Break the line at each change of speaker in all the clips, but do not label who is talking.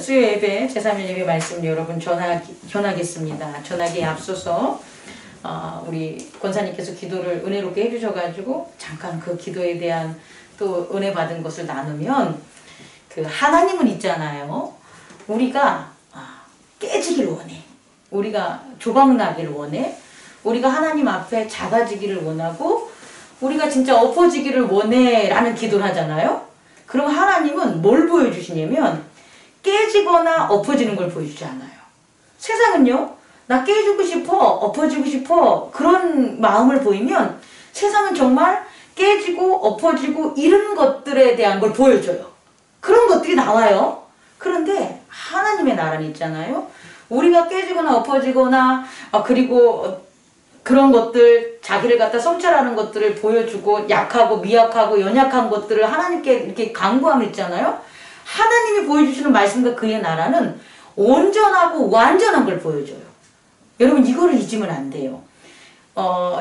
수요 예배, 제3일 예배 말씀 여러분 전하겠습니다. 전하기에 앞서서 우리 권사님께서 기도를 은혜롭게 해주셔가지고 잠깐 그 기도에 대한 또 은혜 받은 것을 나누면, 그 하나님은 있잖아요. 우리가 깨지길 원해. 우리가 조각나길 원해. 우리가 하나님 앞에 작아지기를 원하고 우리가 진짜 엎어지기를 원해 라는 기도를 하잖아요. 그럼 하나님은 뭘 보여주시냐면 깨지거나 엎어지는 걸 보여주지 않아요. 세상은요, 나 깨지고 싶어, 엎어지고 싶어, 그런 마음을 보이면 세상은 정말 깨지고 엎어지고 이런 것들에 대한 걸 보여줘요. 그런 것들이 나와요. 그런데 하나님의 나라는 있잖아요. 우리가 깨지거나 엎어지거나 그리고 그런 것들, 자기를 갖다 성찰하는 것들을 보여주고 약하고 미약하고 연약한 것들을 하나님께 이렇게 강구함을 있잖아요. 하나님이 보여주시는 말씀과 그의 나라는 온전하고 완전한 걸 보여줘요. 여러분, 이거를 잊으면 안 돼요.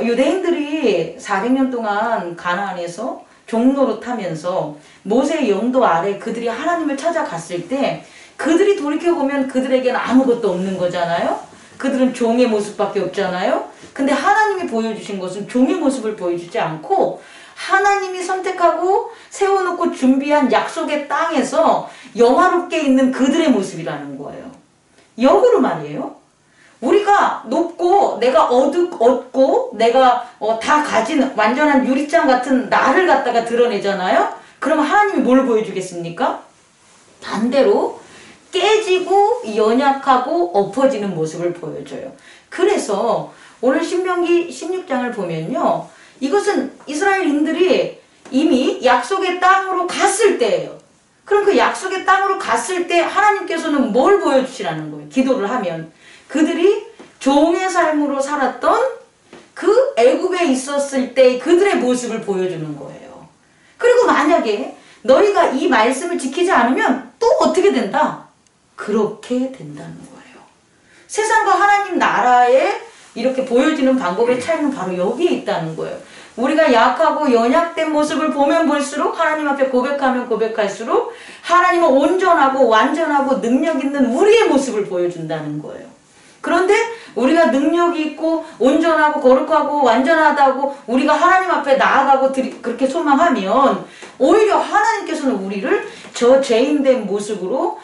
유대인들이 400년 동안 가나안에서 종로로 타면서 모세의 영도 아래 그들이 하나님을 찾아갔을 때 그들이 돌이켜보면 그들에게는 아무것도 없는 거잖아요. 그들은 종의 모습밖에 없잖아요. 근데 하나님이 보여주신 것은 종의 모습을 보여주지 않고 하나님이 선택하고 세워놓고 준비한 약속의 땅에서 영화롭게 있는 그들의 모습이라는 거예요. 역으로 말이에요. 우리가 높고 내가 얻고 내가 다 가진 완전한 유리창 같은 나를 갖다가 드러내잖아요. 그러면 하나님이 뭘 보여주겠습니까? 반대로 깨지고 연약하고 엎어지는 모습을 보여줘요. 그래서 오늘 신명기 16장을 보면요, 이것은 이스라엘인들이 이미 약속의 땅으로 갔을 때예요. 그럼 그 약속의 땅으로 갔을 때 하나님께서는 뭘 보여주시라는 거예요? 기도를 하면 그들이 종의 삶으로 살았던 그 애굽에 있었을 때 그들의 모습을 보여주는 거예요. 그리고 만약에 너희가 이 말씀을 지키지 않으면 또 어떻게 된다? 그렇게 된다는 거예요. 세상과 하나님 나라에 이렇게 보여지는 방법의 차이는 바로 여기에 있다는 거예요. 우리가 약하고 연약된 모습을 보면 볼수록, 하나님 앞에 고백하면 고백할수록 하나님은 온전하고 완전하고 능력 있는 우리의 모습을 보여준다는 거예요. 그런데 우리가 능력이 있고 온전하고 거룩하고 완전하다고 우리가 하나님 앞에 나아가고 그렇게 소망하면 오히려 하나님께서는 우리를 저 죄인된 모습으로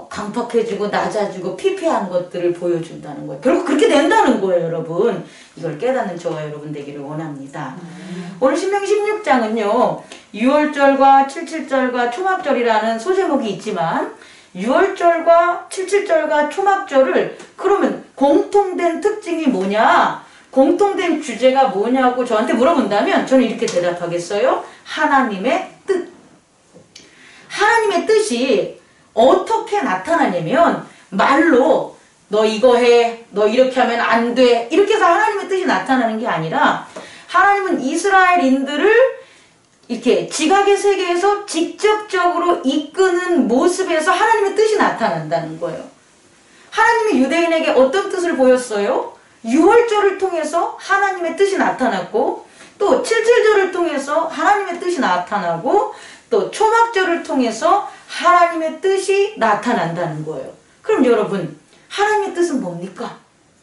강팍해지고 낮아지고 피폐한 것들을 보여준다는 거예요. 결국 그렇게 된다는 거예요, 여러분. 이걸 깨닫는 저와 여러분 되기를 원합니다. 오늘 신명기 16장은요, 6월절과 77절과 초막절이라는 소제목이 있지만 6월절과 77절과 초막절을 그러면 공통된 특징이 뭐냐? 공통된 주제가 뭐냐고 저한테 물어본다면 저는 이렇게 대답하겠어요. 하나님의 뜻. 하나님의 뜻이 어떻게 나타나냐면 말로 너 이거 해, 너 이렇게 하면 안 돼, 이렇게 해서 하나님의 뜻이 나타나는 게 아니라 하나님은 이스라엘인들을 이렇게 지각의 세계에서 직접적으로 이끄는 모습에서 하나님의 뜻이 나타난다는 거예요. 하나님이 유대인에게 어떤 뜻을 보였어요? 6월절을 통해서 하나님의 뜻이 나타났고, 또 77절을 통해서 하나님의 뜻이 나타나고, 또 초막절을 통해서 하나님의 뜻이 나타난다는 거예요. 그럼 여러분, 하나님의 뜻은 뭡니까?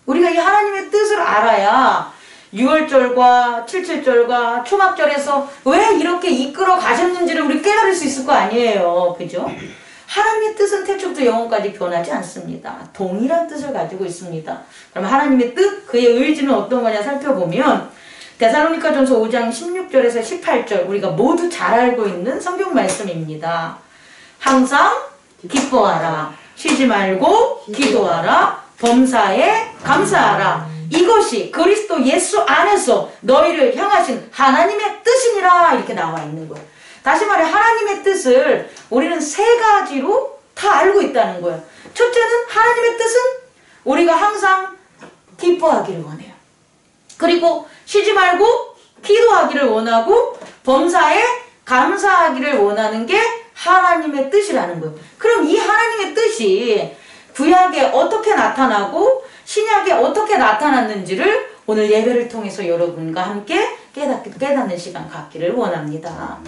우리가 이 하나님의 뜻을 알아야 6월절과 77절과 초막절에서 왜 이렇게 이끌어 가셨는지를 우리 깨달을 수 있을 거 아니에요. 그죠? 하나님의 뜻은 태초부터 영원까지 변하지 않습니다. 동일한 뜻을 가지고 있습니다. 그럼 하나님의 뜻, 그의 의지는 어떤 거냐 살펴보면 데살로니가전서 5장 16절에서 18절, 우리가 모두 잘 알고 있는 성경 말씀입니다. 항상 기뻐하라, 쉬지 말고 기도하라, 범사에 감사하라. 이것이 그리스도 예수 안에서 너희를 향하신 하나님의 뜻이니라, 이렇게 나와 있는 거예요. 다시 말해 하나님의 뜻을 우리는 세 가지로 다 알고 있다는 거예요. 첫째는 하나님의 뜻은 우리가 항상 기뻐하기를 원해요. 그리고 쉬지 말고 기도하기를 원하고 범사에 감사하기를 원하는 게 하나님의 뜻이라는 거예요. 그럼 이 하나님의 뜻이 구약에 어떻게 나타나고 신약에 어떻게 나타났는지를 오늘 예배를 통해서 여러분과 함께 깨닫는 시간 갖기를 원합니다.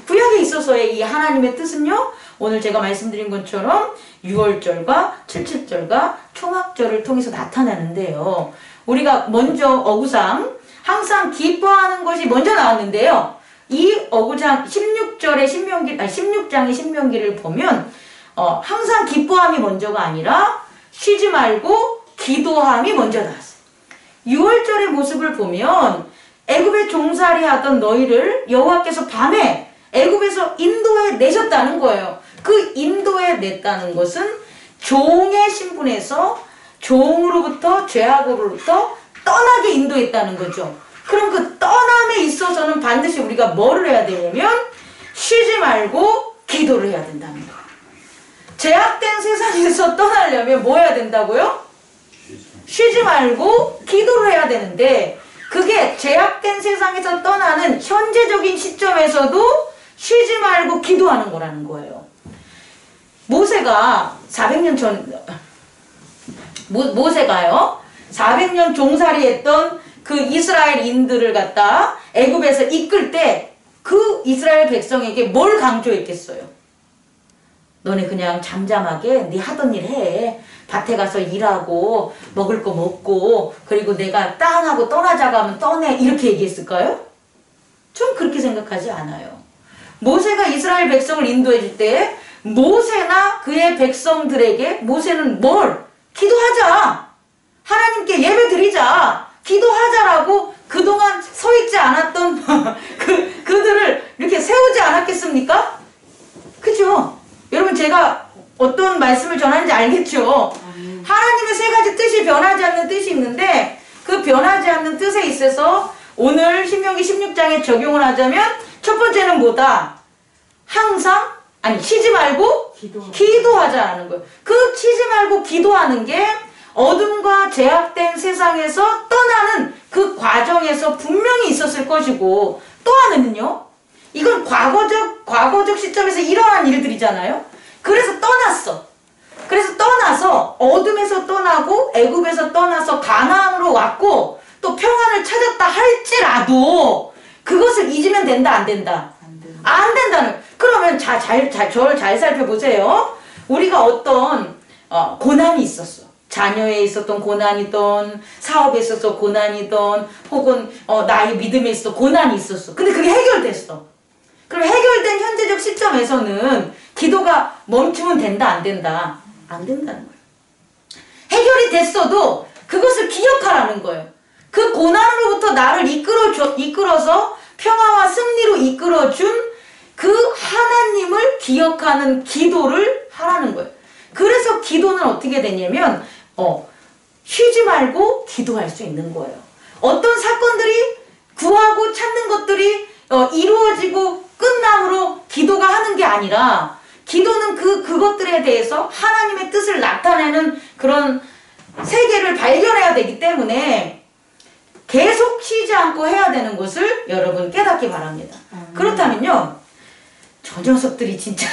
구약에 있어서의 이 하나님의 뜻은요, 오늘 제가 말씀드린 것처럼 6월절과 77절과 초막절을 통해서 나타나는데요. 우리가 먼저 어구상 항상 기뻐하는 것이 먼저 나왔는데요. 이 어구상 16장의 신명기를 보면 항상 기뻐함이 먼저가 아니라 쉬지 말고 기도함이 먼저 나왔어요. 6월절의 모습을 보면 애굽에 종살이 하던 너희를 여호와께서 밤에 애굽에서 인도해 내셨다는 거예요. 그 인도해 냈다는 것은 종의 신분에서 종으로부터 죄악으로부터 떠나게 인도했다는 거죠. 그럼 그 떠남에 있어서는 반드시 우리가 뭐를 해야 되냐면 쉬지 말고 기도를 해야 된다는 거예요. 죄악된 세상에서 떠나려면 뭐 해야 된다고요? 쉬지 말고 기도를 해야 되는데 그게 죄악된 세상에서 떠나는 현재적인 시점에서도 쉬지 말고 기도하는 거라는 거예요. 모세가 400년 전 모세가요 400년 종살이 했던 그 이스라엘인들을 갖다 애굽에서 이끌 때 그 이스라엘 백성에게 뭘 강조했겠어요? 너네 그냥 잠잠하게 네 하던 일 해. 밭에 가서 일하고 먹을 거 먹고 그리고 내가 땅하고 떠나자고 하면 떠내 이렇게 얘기했을까요? 전 그렇게 생각하지 않아요. 모세가 이스라엘 백성을 인도해 줄 때 모세나 그의 백성들에게 모세는 뭘? 기도하자. 하나님께 예배 드리자. 기도하자라고 그동안 서 있지 않았던 그들을 이렇게 세우지 않았겠습니까? 그죠? 여러분 제가 어떤 말씀을 전하는지 알겠죠? 하나님의 세 가지 뜻이 변하지 않는 뜻이 있는데 그 변하지 않는 뜻에 있어서 오늘 신명기 16장에 적용을 하자면 첫 번째는 뭐다? 항상 쉬지 말고 기도하자라는 거예요. 그 쉬지 말고 기도하는 게 어둠과 제약된 세상에서 떠나는 그 과정에서 분명히 있었을 것이고 또 하나는요. 이건 과거적 시점에서 일어난 일들이잖아요. 그래서 떠났어. 그래서 떠나서 어둠에서 떠나고 애굽에서 떠나서 가나안으로 왔고 또 평안을 찾았다 할지라도 그것을 잊으면 된다 안 된다? 안 된다는. 그러면 저를 잘 살펴보세요. 우리가 어떤 고난이 있었어. 자녀에 있었던 고난이든 사업에 있어서 고난이든 혹은 나의 믿음에 있어서 고난이 있었어. 근데 그게 해결됐어. 그럼 해결된 현재적 시점에서는 기도가 멈추면 된다 안 된다? 안 된다는 거예요. 해결이 됐어도 그것을 기억하라는 거예요. 그 고난으로부터 나를 이끌어서 평화와 승리로 이끌어준 그 하나님을 기억하는 기도를 하라는 거예요. 그래서 기도는 어떻게 되냐면 쉬지 말고 기도할 수 있는 거예요. 어떤 사건들이 구하고 찾는 것들이 이루어지고 끝남으로 기도가 하는 게 아니라 기도는 그것들에 대해서 하나님의 뜻을 나타내는 그런 세계를 발견해야 되기 때문에 계속 쉬지 않고 해야 되는 것을 여러분 깨닫기 바랍니다. 그렇다면요. 저 녀석들이 진짜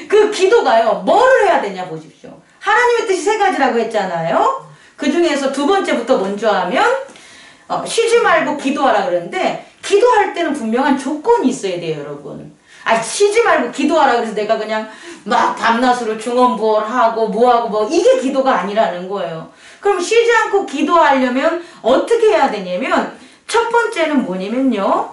그 기도가요. 뭐를 해야 되냐 보십시오. 하나님의 뜻이 세 가지라고 했잖아요. 그 중에서 두 번째부터 먼저 하면 쉬지 말고 기도하라 그러는데 기도할 때는 분명한 조건이 있어야 돼요, 여러분. 쉬지 말고 기도하라 그래서 내가 그냥 막 밤낮으로 중언부언하고 뭐하고 이게 기도가 아니라는 거예요. 그럼 쉬지 않고 기도하려면 어떻게 해야 되냐면 첫 번째는 뭐냐면요.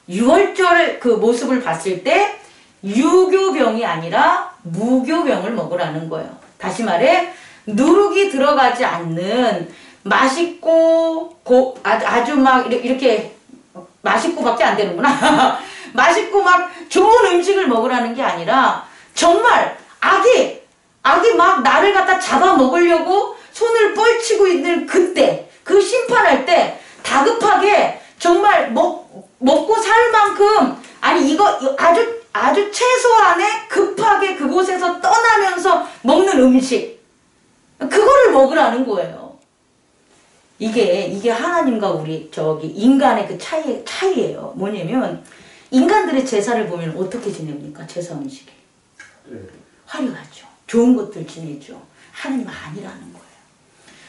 6월절 그 모습을 봤을 때 유교병이 아니라 무교병을 먹으라는 거예요. 다시 말해 누룩이 들어가지 않는 맛있고 아주 막 이렇게 맛있고밖에 안 되는구나. 맛있고 막 좋은 음식을 먹으라는 게 아니라 정말 악이 막 나를 갖다 잡아먹으려고 손을 뻘치고 있는 그때 그 심판할 때 다급하게 정말 먹고 살 만큼 이거 아주 최소한의 급하게 그곳에서 떠나면서 먹는 음식 그거를 먹으라는 거예요. 이게 하나님과 우리 인간의 그 차이예요. 뭐냐면 인간들의 제사를 보면 어떻게 지냅니까? 제사 음식이 화려하죠. 좋은 것들 지내죠. 하나님은 아니라는 거예요.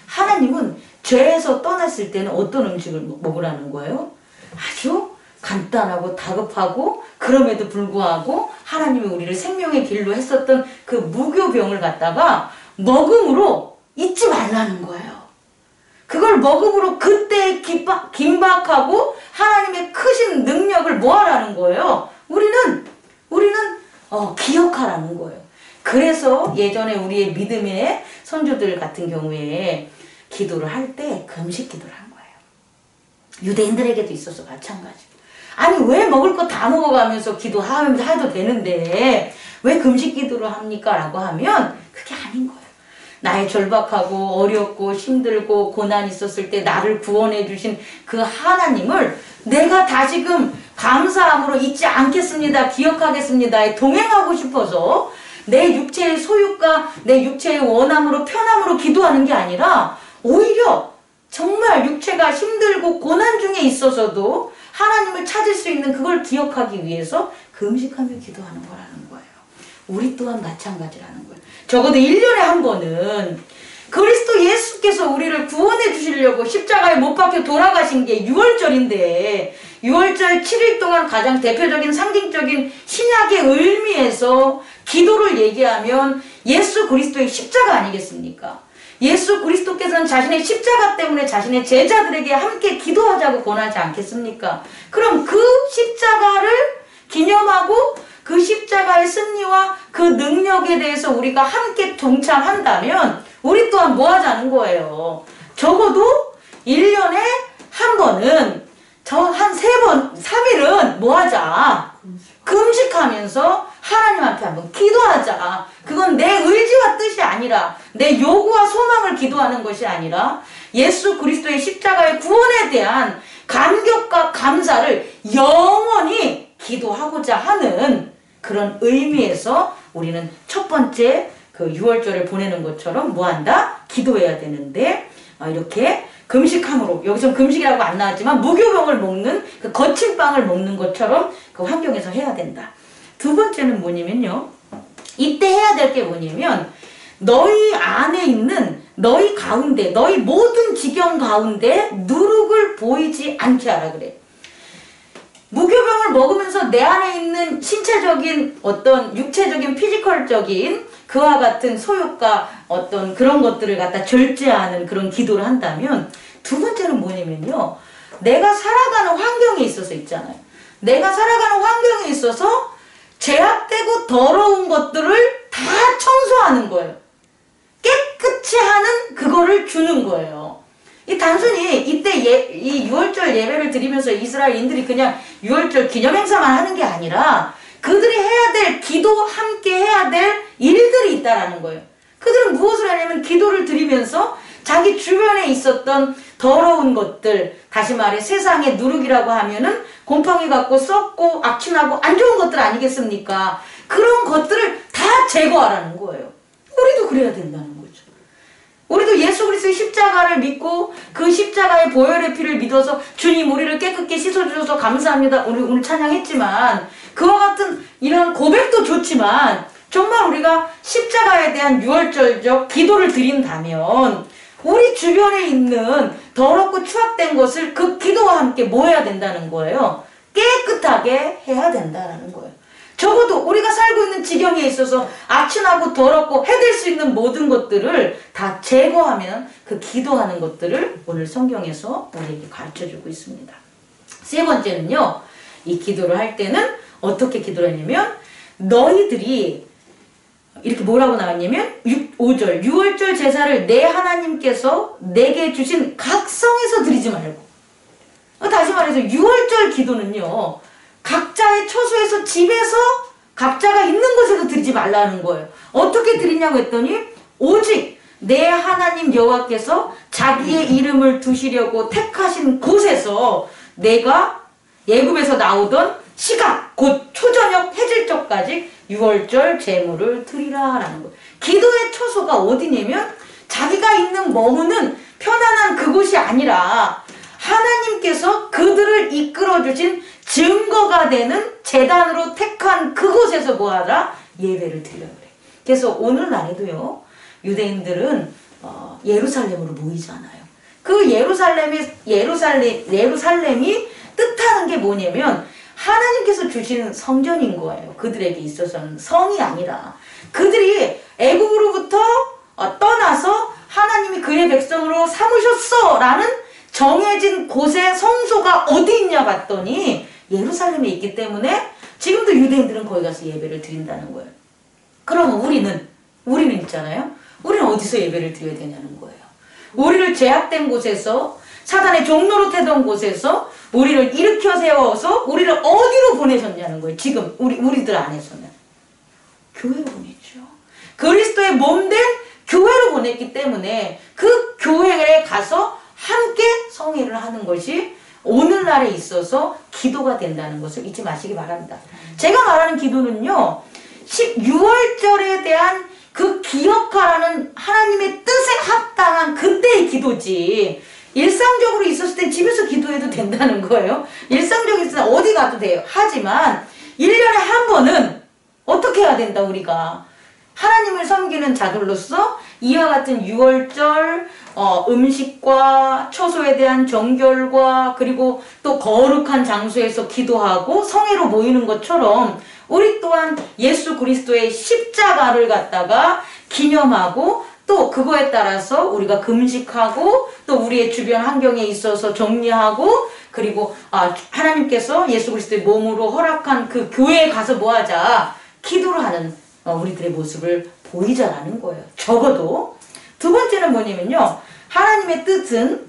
하나님은 죄에서 떠났을 때는 어떤 음식을 먹으라는 거예요? 아주 간단하고 다급하고 그럼에도 불구하고 하나님이 우리를 생명의 길로 했었던 그 무교병을 갖다가 먹음으로 잊지 말라는 거예요. 그걸 먹음으로 그때의 긴박하고 하나님의 크신 능력을 뭐하라는 거예요? 우리는 기억하라는 거예요. 그래서 예전에 우리의 믿음의 선조들 같은 경우에 기도를 할 때 금식 기도를 한 거예요. 유대인들에게도 있어서 마찬가지. 아니 왜 먹을 거 다 먹어가면서 기도하면서 해도 되는데 왜 금식 기도를 합니까? 라고 하면 그게 아닌 거예요. 나의 절박하고 어렵고 힘들고 고난이 있었을 때 나를 구원해 주신 그 하나님을 내가 다시금 감사함으로 잊지 않겠습니다. 기억하겠습니다에 동행하고 싶어서 내 육체의 소유과 내 육체의 원함으로 편함으로 기도하는 게 아니라 오히려 정말 육체가 힘들고 고난 중에 있어서도 하나님을 찾을 수 있는 그걸 기억하기 위해서 금식하며 기도하는 거라는 거예요. 우리 또한 마찬가지라는 거예요. 적어도 1년에 한 번은 그리스도 예수께서 우리를 구원해 주시려고 십자가에 못 박혀 돌아가신 게 6월절인데 6월절 7일 동안 가장 대표적인 상징적인 신약의 의미에서 기도를 얘기하면 예수 그리스도의 십자가 아니겠습니까? 예수 그리스도께서는 자신의 십자가 때문에 자신의 제자들에게 함께 기도하자고 권하지 않겠습니까? 그럼 그 십자가를 기념하고 그 십자가의 승리와 그 능력에 대해서 우리가 함께 동참한다면 우리 또한 뭐 하자는 거예요? 적어도 1년에 한 번은 한 3번, 3일은 뭐 하자? 금식하면서 하나님한테 한번 기도하자. 그건 내 의지와 뜻이 아니라 내 요구와 소망을 기도하는 것이 아니라 예수 그리스도의 십자가의 구원에 대한 감격과 감사를 영원히 기도하고자 하는 그런 의미에서 우리는 첫 번째 그 6월절을 보내는 것처럼 뭐 한다? 기도해야 되는데 이렇게 금식함으로 여기서 금식이라고 안 나왔지만 무교병을 먹는 그 거친 빵을 먹는 것처럼 그 환경에서 해야 된다. 두 번째는 뭐냐면요. 이때 해야 될 게 뭐냐면 너희 안에 있는 너희 가운데 너희 모든 지경 가운데 누룩을 보이지 않게 하라 그래. 무교병을 먹으면서 내 안에 있는 신체적인 어떤 육체적인 피지컬적인 그와 같은 소욕과 어떤 그런 것들을 갖다 절제하는 그런 기도를 한다면 두 번째는 뭐냐면요. 내가 살아가는 환경에 있어서 있잖아요. 내가 살아가는 환경에 있어서 죄악되고 더러운 것들을 다 청소하는 거예요. 깨끗이 하는 그거를 주는 거예요. 이 단순히 이때 이 6월절 예배를 드리면서 이스라엘인들이 그냥 6월절 기념행사만 하는 게 아니라 그들이 해야 될 기도 함께 해야 될 일들이 있다라는 거예요. 그들은 무엇을 하냐면 기도를 드리면서 자기 주변에 있었던 더러운 것들, 다시 말해 세상의 누룩이라고 하면은 곰팡이 같고 썩고 악취나고 안 좋은 것들 아니겠습니까? 그런 것들을 다 제거하라는 거예요. 우리도 그래야 된다는 거죠. 우리도 예수 그리스도의 십자가를 믿고 그 십자가의 보혈의 피를 믿어서 주님 우리를 깨끗게 씻어주셔서 감사합니다. 우리 오늘 찬양했지만 그와 같은 이런 고백도 좋지만 정말 우리가 십자가에 대한 6월절적 기도를 드린다면 우리 주변에 있는 더럽고 추악된 것을 그 기도와 함께 뭐 해야 된다는 거예요? 깨끗하게 해야 된다는 거예요. 적어도 우리가 살고 있는 지경에 있어서 악취나고 더럽고 해댈 수 있는 모든 것들을 다 제거하면 그 기도하는 것들을 오늘 성경에서 우리에게 가르쳐주고 있습니다. 세 번째는요. 이 기도를 할 때는 어떻게 기도를 하냐면 너희들이 이렇게 뭐라고 나왔냐면 5절 6월절 제사를 내 하나님께서 내게 주신 각성에서 드리지 말고 다시 말해서 6월절 기도는요. 각자의 처소에서 집에서 각자가 있는 곳에서 드리지 말라는 거예요. 어떻게 드리냐고 했더니 오직 내 하나님 여호와께서 자기의 이름을 두시려고 택하신 곳에서 내가 애굽에서 나오던 시각 곧 초저녁 해질적까지 6월절 제물을 드리라라는 거예요. 기도의 처소가 어디냐면 자기가 있는 머무는 편안한 그곳이 아니라 하나님께서 그들을 이끌어주신 증거가 되는 제단으로 택한 그곳에서 뭐하라? 예배를 드려야 그래. 그래서 오늘날에도요. 유대인들은 예루살렘으로 모이잖아요. 그 예루살렘이 뜻하는 게 뭐냐면 하나님께서 주신 성전인 거예요. 그들에게 있어서는 성이 아니라. 그들이 애국으로부터 떠나서 하나님이 그의 백성으로 삼으셨어 라는 정해진 곳에 성소가 어디 있냐 봤더니 예루살렘에 있기 때문에 지금도 유대인들은 거기 가서 예배를 드린다는 거예요. 그러면 우리는 있잖아요. 우리는 어디서 예배를 드려야 되냐는 거예요. 우리를 제약된 곳에서, 사단의 종로로 태던 곳에서 우리를 일으켜 세워서 우리를 어디로 보내셨냐는 거예요. 지금 우리들 안에서는 교회로 보냈죠. 그리스도의 몸된 교회로 보냈기 때문에 그 교회에 가서 함께 성회를 하는 것이 오늘날에 있어서 기도가 된다는 것을 잊지 마시기 바랍니다. 제가 말하는 기도는요, 6월절에 대한 그 기억하라는 하나님의 뜻에 합당한 그때의 기도지, 일상적으로 있었을 때 집에서 기도해도 된다는 거예요. 일상적으로 있을 때 어디 가도 돼요. 하지만 1년에 한 번은 어떻게 해야 된다, 우리가. 하나님을 섬기는 자들로서 이와 같은 6월절 음식과 처소에 대한 정결과 그리고 또 거룩한 장소에서 기도하고 성회로 모이는 것처럼 우리 또한 예수 그리스도의 십자가를 갖다가 기념하고 또 그거에 따라서 우리가 금식하고 또 우리의 주변 환경에 있어서 정리하고 그리고 하나님께서 예수 그리스도의 몸으로 허락한 그 교회에 가서 뭐하자, 기도를 하는 우리들의 모습을 보이자라는 거예요. 적어도. 두 번째는 뭐냐면요, 하나님의 뜻은,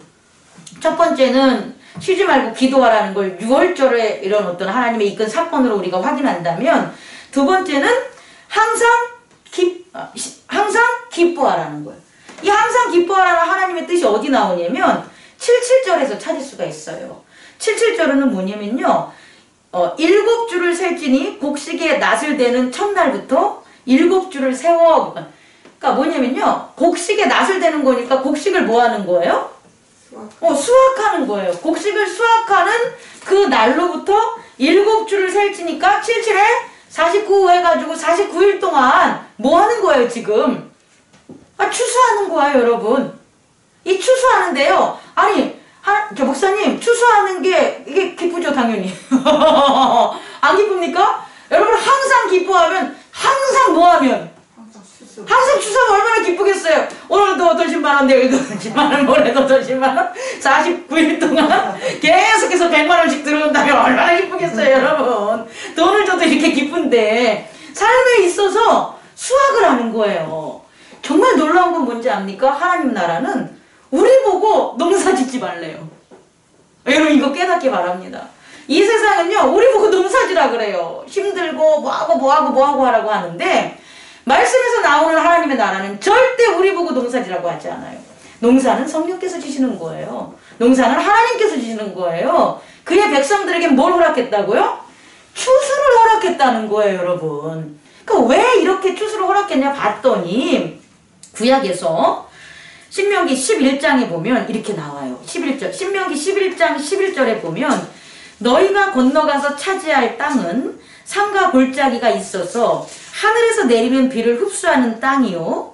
첫 번째는 쉬지 말고 기도하라는 걸 6월절에 이런 어떤 하나님의 이끈 사건으로 우리가 확인한다면, 두 번째는 항상 기뻐하라는 거예요. 이 항상 기뻐하라는 하나님의 뜻이 어디 나오냐면 77절에서 찾을 수가 있어요. 77절은 뭐냐면요, 7주를 셀지니 곡식의 낫을 대는 첫날부터 7주를 세워. 그러니까 뭐냐면요, 곡식의 낫을 대는 거니까 곡식을 뭐 하는 거예요? 수확하는 거예요. 곡식을 수확하는 그 날로부터 7주를 셀지니까 77에 49 해가지고 49일 동안 뭐 하는 거예요, 지금? 추수하는 거예요, 여러분. 이 추수하는데요. 아니, 저 목사님, 추수하는 게 이게 기쁘죠, 당연히. 안 기쁩니까? 여러분, 항상 기뻐하면, 항상 뭐 하면? 항상 추수하면 얼마나 기쁘겠어요. 오늘도 어떤 10만원, 내일도 10만원, 모레도 어떤 10만원, 49일 동안 계속해서 100만원씩 들어온다면 얼마나 기쁘겠어요, 여러분. 돈을 줘도 이렇게 기쁜데 삶에 있어서 수확을 하는 거예요. 정말 놀라운 건 뭔지 압니까? 하나님 나라는 우리 보고 농사 짓지 말래요. 여러분, 이거 깨닫기 바랍니다. 이 세상은요, 우리 보고 농사지라 그래요. 힘들고 뭐하고 하라고 하는데, 말씀에서 나오는 하나님의 나라는 절대 우리 보고 농사지라고 하지 않아요. 농사는 성령께서 지시는 거예요. 농사는 하나님께서 지시는 거예요. 그의 백성들에게 뭘 허락했다고요? 추수를 허락했다는 거예요, 여러분. 그러니까 왜 이렇게 추수를 허락했냐 봤더니 구약에서 신명기 11장에 보면 이렇게 나와요. 11절. 신명기 11장 11절에 보면 너희가 건너가서 차지할 땅은 산과 골짜기가 있어서 하늘에서 내리는 비를 흡수하는 땅이요,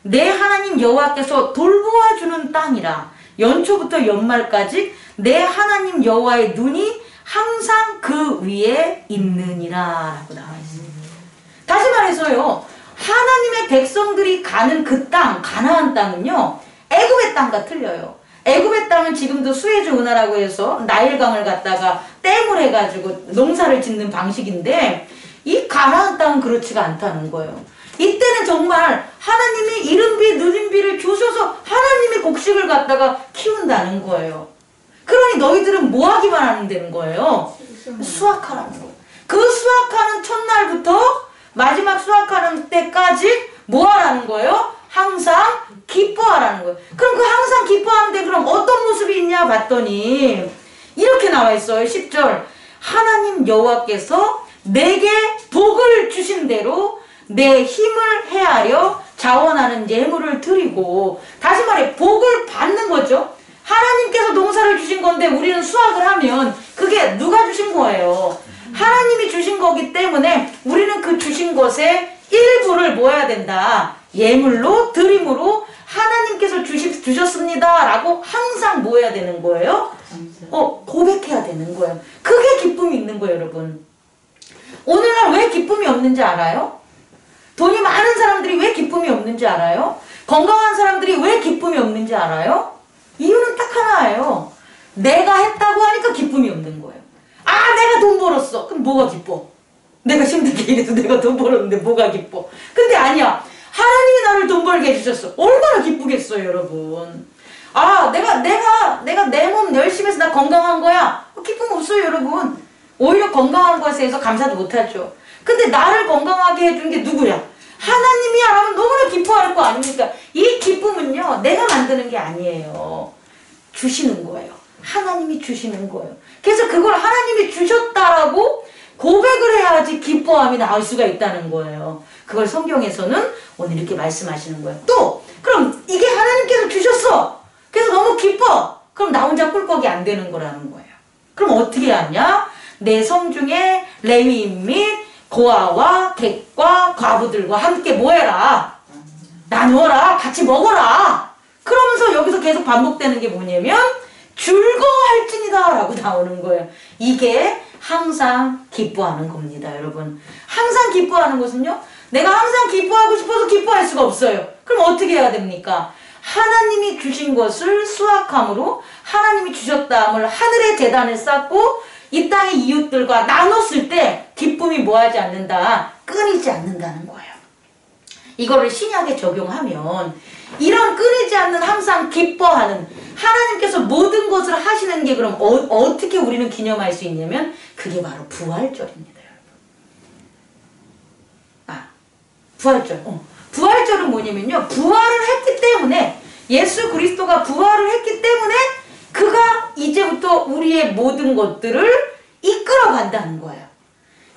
내 하나님 여호와께서 돌보아 주는 땅이라. 연초부터 연말까지 내 하나님 여호와의 눈이 항상 그 위에 있느니라 라고 나와 있습니다. 다시 말해서요, 하나님의 백성들이 가는 그 땅, 가나안 땅은요, 애굽의 땅과 틀려요. 애굽의 땅은 지금도 수에즈 운하라고 해서 나일강을 갖다가 댐을 해가지고 농사를 짓는 방식인데, 이 가나안 땅은 그렇지가 않다는 거예요. 이때는 정말 하나님이 이른비 느린비를 주셔서 하나님의 곡식을 갖다가 키운다는 거예요. 그러니 너희들은 뭐 하기만 하면 되는 거예요? 수확하라는 거예요. 그 수확하는 첫날부터 마지막 수확하는 때까지 뭐 하라는 거예요? 항상 기뻐하라는 거예요. 그럼 그 항상 기뻐하는데 그럼 어떤 모습이 있냐 봤더니 이렇게 나와 있어요. 10절. 하나님 여호와께서 내게 복을 주신 대로 내 힘을 헤아려 자원하는 예물을 드리고, 다시 말해 복을 받는 거죠. 하나님께서 농사를 주신 건데 우리는 수확을 하면 그게 누가 주신 거예요? 하나님이 주신 거기 때문에 우리는 그 주신 것의 일부를 뭐 해야 된다? 예물로 드림으로 하나님께서 주셨습니다 라고 항상 뭐 해야 되는 거예요? 고백해야 되는 거예요. 그게 기쁨이 있는 거예요, 여러분. 오늘날 왜 기쁨이 없는지 알아요? 돈이 많은 사람들이 왜 기쁨이 없는지 알아요? 건강한 사람들이 왜 기쁨이 없는지 알아요? 이유는 딱 하나예요. 내가 했다고 하니까 기쁨이 없는 거예요. 아, 내가 돈 벌었어. 그럼 뭐가 기뻐? 내가 힘들게 일해서 내가 돈 벌었는데 뭐가 기뻐? 근데 아니야. 하나님이 나를 돈 벌게 해주셨어. 얼마나 기쁘겠어요, 여러분. 아, 내가 내 몸 열심히 해서 나 건강한 거야. 기쁨 없어요, 여러분. 오히려 건강한 것에 대해서 감사도 못하죠. 근데 나를 건강하게 해준 게 누구야? 하나님이야 라면 너무나 기뻐할 거 아닙니까? 이 기쁨은요, 내가 만드는 게 아니에요. 주시는 거예요. 하나님이 주시는 거예요. 그래서 그걸 하나님이 주셨다라고 고백을 해야지 기뻐함이 나올 수가 있다는 거예요. 그걸 성경에서는 오늘 이렇게 말씀하시는 거예요. 또 그럼 이게 하나님께서 주셨어. 그래서 너무 기뻐. 그럼 나 혼자 꿀꺽이 안 되는 거라는 거예요. 그럼 어떻게 하냐? 내 성중에 레위인 및 고아와 객과 과부들과 함께 뭐해라? 나누어라. 같이 먹어라. 그러면서 여기서 계속 반복되는 게 뭐냐면 즐거워할지니다 라고 나오는 거예요. 이게 항상 기뻐하는 겁니다, 여러분. 항상 기뻐하는 것은요, 내가 항상 기뻐하고 싶어서 기뻐할 수가 없어요. 그럼 어떻게 해야 됩니까? 하나님이 주신 것을 수확함으로 하나님이 주셨다함을 하늘의 재단을 쌓고 이 땅의 이웃들과 나눴을 때 기쁨이 뭐하지 않는다? 끊이지 않는다는 거예요. 이거를 신약에 적용하면 이런 끊이지 않는 항상 기뻐하는 하나님께서 모든 것을 하시는 게 그럼 어떻게 우리는 기념할 수 있냐면 그게 바로 부활절입니다, 여러분. 부활절. 부활절은 뭐냐면요, 부활을 했기 때문에, 예수 그리스도가 부활을 했기 때문에 그가 이제부터 우리의 모든 것들을 이끌어 간다는 거예요.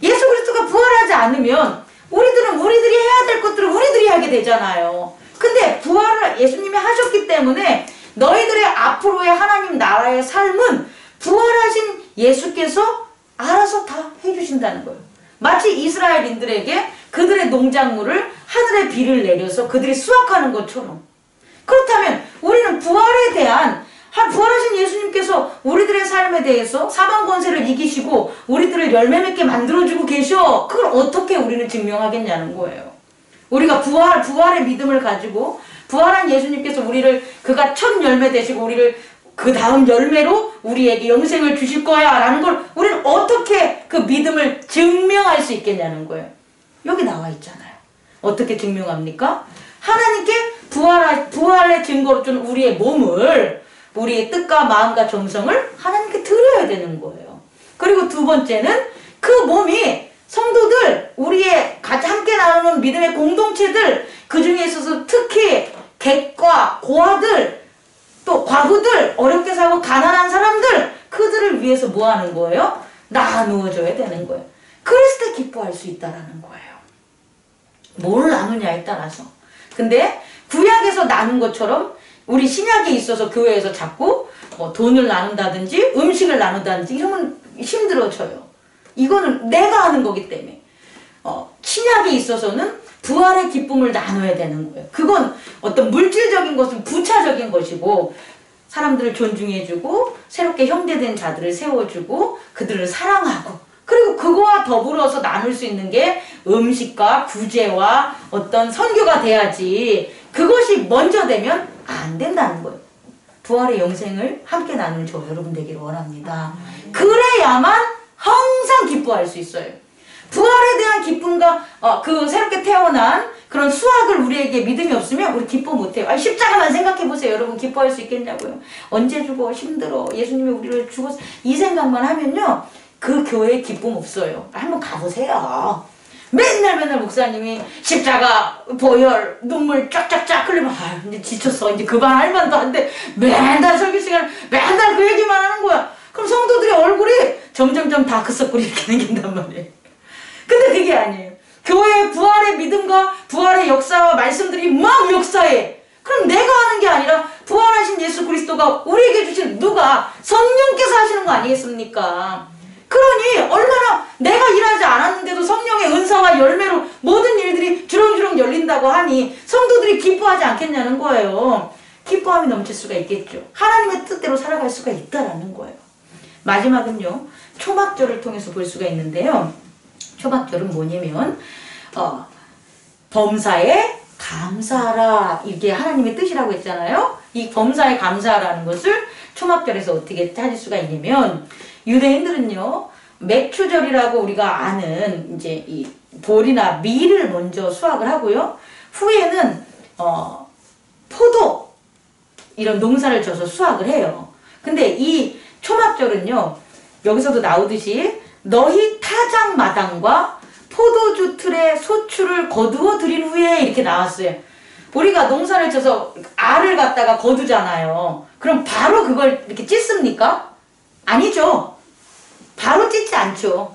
예수 그리스도가 부활하지 않으면 우리들이 해야 될 것들을 우리들이 하게 되잖아요. 근데 부활을 예수님이 하셨기 때문에 너희들의 앞으로의 하나님 나라의 삶은 부활하신 예수께서 알아서 다 해주신다는 거예요. 마치 이스라엘인들에게 그들의 농작물을 하늘의 비를 내려서 그들이 수확하는 것처럼. 그렇다면 우리는 부활에 대한 부활하신 예수님께서 우리들의 삶에 대해서 사망 권세를 이기시고 우리들을 열매 맺게 만들어주고 계셔. 그걸 어떻게 우리는 증명하겠냐는 거예요. 우리가 부활의 믿음을 가지고 부활한 예수님께서 그가 첫 열매 되시고 우리를 그 다음 열매로 우리에게 영생을 주실 거야 라는 걸 우리는 어떻게 그 믿음을 증명할 수 있겠냐는 거예요. 여기 나와 있잖아요. 어떻게 증명합니까? 하나님께 부활의 증거로 준 우리의 몸을, 우리의 뜻과 마음과 정성을 하나님께 드려야 되는 거예요. 그리고 두 번째는 그 몸이 성도들, 우리의 같이 함께 나누는 믿음의 공동체들, 그 중에 있어서 특히 객과 고아들, 또 과부들, 어렵게 살고 가난한 사람들, 그들을 위해서 뭐 하는 거예요? 나누어줘야 되는 거예요. 그랬을 때 기뻐할 수 있다라는 거예요. 뭘 나누냐에 따라서. 근데 구약에서 나눈 것처럼 우리 신약에 있어서 교회에서 자꾸 뭐 돈을 나눈다든지 음식을 나눈다든지 이러면 힘들어져요. 이거는 내가 하는 거기 때문에. 신약에 있어서는 부활의 기쁨을 나눠야 되는 거예요. 그건 어떤 물질적인 것은 부차적인 것이고 사람들을 존중해주고 새롭게 형제된 자들을 세워주고 그들을 사랑하고 그리고 그거와 더불어서 나눌 수 있는 게 음식과 구제와 어떤 선교가 돼야지 그것이 먼저 되면 안 된다는 거예요. 부활의 영생을 함께 나누는 저 여러분 되기를 원합니다. 그래야만 항상 기뻐할 수 있어요. 부활에 대한 기쁨과 그 새롭게 태어난 그런 수확을 우리에게 믿음이 없으면 우리 기뻐 못해요. 십자가만 생각해보세요. 여러분 기뻐할 수 있겠냐고요. 언제 죽어? 힘들어. 예수님이 우리를 죽었어. 이 생각만 하면요. 그 교회에 기쁨 없어요. 한번 가보세요. 맨날 목사님이 십자가, 보혈, 눈물 쫙쫙쫙 흘리면 이제 지쳤어. 이제 그만할 만도 한데 맨날 설교 시간에 맨날 그 얘기만 하는 거야. 그럼 성도들의 얼굴이 점점점 다크서클이 이렇게 생긴단 말이에요. 근데 그게 아니에요. 교회의 부활의 믿음과 부활의 역사와 말씀들이 막 역사해. 그럼 내가 하는 게 아니라 부활하신 예수 그리스도가 우리에게 주신 누가? 성령께서 하시는 거 아니겠습니까? 그러니 얼마나 내가 일하지 않았는데도 성령의 은사와 열매로 모든 일들이 주렁주렁 열린다고 하니 성도들이 기뻐하지 않겠냐는 거예요. 기뻐함이 넘칠 수가 있겠죠. 하나님의 뜻대로 살아갈 수가 있다라는 거예요. 마지막은요, 초막절을 통해서 볼 수가 있는데요. 초막절은 뭐냐면 범사에 감사하라, 이게 하나님의 뜻이라고 했잖아요. 이 범사에 감사하라는 것을 초막절에서 어떻게 찾을 수가 있냐면, 유대인들은요, 맥추절이라고 우리가 아는 이제 이 보리나 밀을 먼저 수확을 하고요, 후에는 포도 이런 농사를 져서 수확을 해요. 근데 이 초막절은요, 여기서도 나오듯이 너희 타작 마당과 포도주 틀에 소출을 거두어 들인 후에 이렇게 나왔어요. 우리가 농사를 져서 알을 갖다가 거두잖아요. 그럼 바로 그걸 이렇게 찢습니까? 아니죠. 바로 찢지 않죠.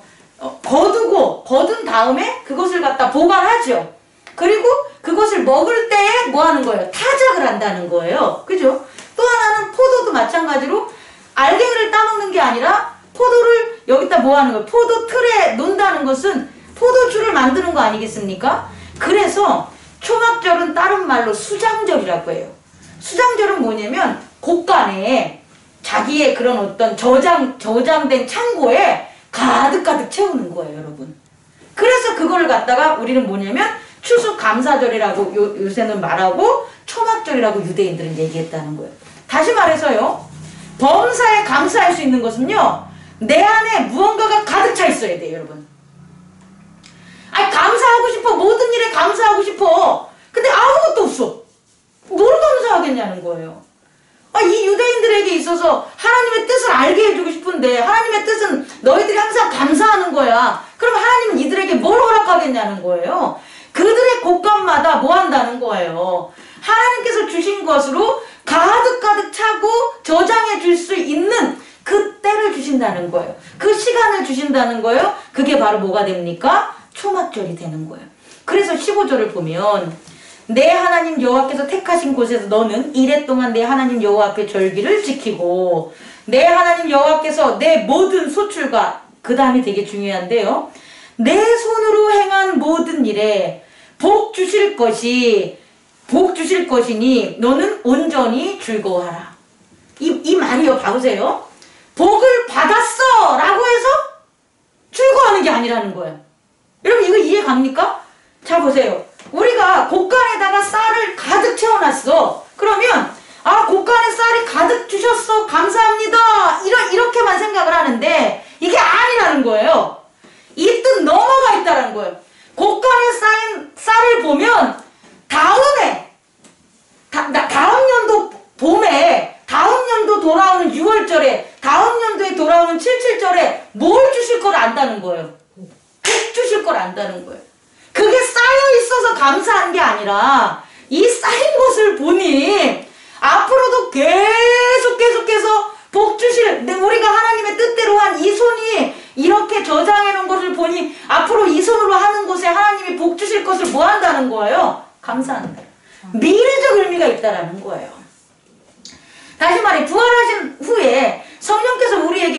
거둔 다음에 그것을 갖다 보관하죠. 그리고 그것을 먹을 때에 뭐 하는 거예요? 타작을 한다는 거예요. 그죠? 또 하나는 포도도 마찬가지로 알갱이를 따먹는 게 아니라 포도를 여기다 뭐 하는 거예요? 포도 틀에 놓는다는 것은 포도주를 만드는 거 아니겠습니까? 그래서 초막절은 다른 말로 수장절이라고 해요. 수장절은 뭐냐면 곳간에 자기의 그런 어떤 저장된 창고에 가득 채우는 거예요, 여러분. 그래서 그걸 갖다가 우리는 뭐냐면 추수감사절이라고 요새는 말하고 초막절이라고 유대인들은 얘기했다는 거예요. 다시 말해서요, 범사에 감사할 수 있는 것은요, 내 안에 무언가가 가득 차 있어야 돼요, 여러분. 아니, 감사하고 싶어. 모든 일에 감사하고 싶어. 근데 아무것도 없어. 뭘 감사하겠냐는 거예요. 이 유대인들에게 있어서 하나님의 뜻을 알게 해주고 싶은데, 하나님의 뜻은 너희들이 항상 감사하는 거야. 그럼 하나님은 이들에게 뭘 허락하겠냐는 거예요. 그들의 곳간마다 뭐 한다는 거예요. 하나님께서 주신 것으로 가득 차고 저장해 줄 수 있는 그 때를 주신다는 거예요. 그 시간을 주신다는 거예요. 그게 바로 뭐가 됩니까? 초막절이 되는 거예요. 그래서 15절을 보면, 내 하나님 여호와께서 택하신 곳에서 너는 이래 동안 내 하나님 여호와 앞에 절기를 지키고, 내 하나님 여호와께서 내 모든 소출과, 그 다음이 되게 중요한데요, 내 손으로 행한 모든 일에 복 주실 것이니 너는 온전히 즐거워하라. 이 말이요, 봐보세요. 복을 받았어 라고 해서 즐거워하는 게 아니라는 거예요. 여러분, 이거 이해 갑니까? 자, 보세요. 우리가 곳간에다가 쌀을 가득 채워놨어. 그러면 곳간에 쌀이 가득 주셨어, 감사합니다, 이렇게만 생각을 하는데, 이게 아니라는 거예요. 이 뜻 넘어가 있다는 거예요. 곳간에 쌓인 쌀을 보면 다음에 다음 연도 봄에, 다음 연도 돌아오는 6월절에, 다음 연도에 돌아오는 77절에 뭘 주실 걸 안다는 거예요. 복 주실 걸 안다는 거예요. 그게 쌓여 있어서 감사한 게 아니라, 이 쌓인 것을 보니 앞으로도 계속해서 복 주실, 우리가 하나님의 뜻대로 한 이 손이 이렇게 저장해 놓은 것을 보니 앞으로 이 손으로 하는 것에 하나님이 복 주실 것을 뭐 한다는 거예요? 감사한다. 미래적 의미가 있다라는 거예요. 다시 말해, 부활하신 후에 성령께서 우리에게